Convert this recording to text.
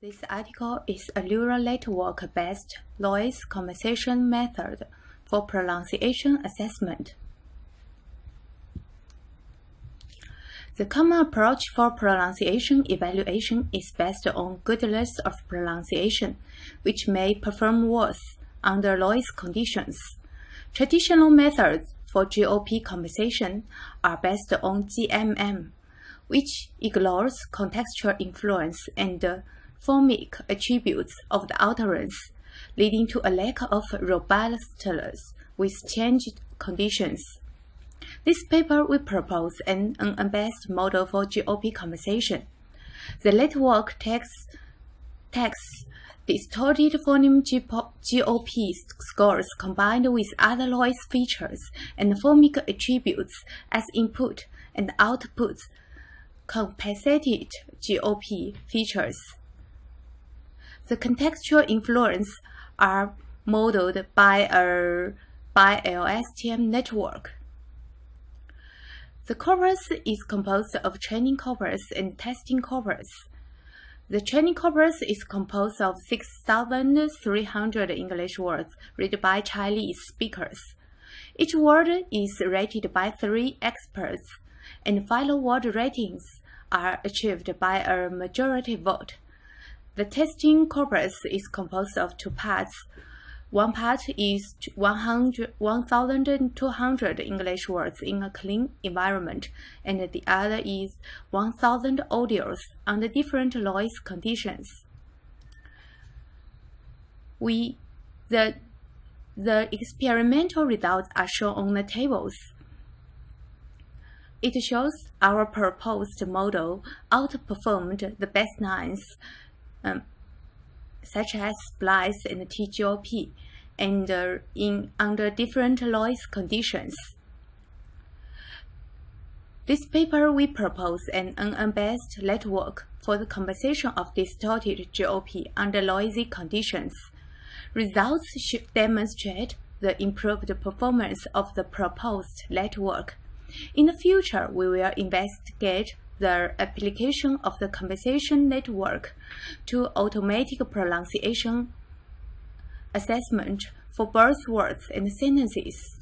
This article is a neural network-based noise compensation method for pronunciation assessment. The common approach for pronunciation evaluation is based on goodness of pronunciation, which may perform worse under noise conditions. Traditional methods for GOP compensation are based on GMM, which ignores contextual influence and phonemic attributes of the utterance, leading to a lack of robustness with changed conditions. This paper will propose an unbiased model for GOP compensation. The network takes distorted phoneme GOP scores combined with other noise features and phonemic attributes as input and outputs compensated GOP features. The contextual influence are modeled by a BLSTM network. The corpus is composed of training corpus and testing corpus. The training corpus is composed of 6,300 English words read by Chinese speakers. Each word is rated by 3 experts, and final word ratings are achieved by a majority vote. The testing corpus is composed of 2 parts. One part is 1,200 English words in a clean environment, and the other is 1,000 audios under different noise conditions. The experimental results are shown on the tables. It shows our proposed model outperformed the baselines such as splice and TGOP, and under different noise conditions. This paper will propose an unbiased network for the compensation of distorted GOP under noisy conditions. Results should demonstrate the improved performance of the proposed network. In the future, we will investigate the application of the compensation network to automatic pronunciation assessment for both words and sentences.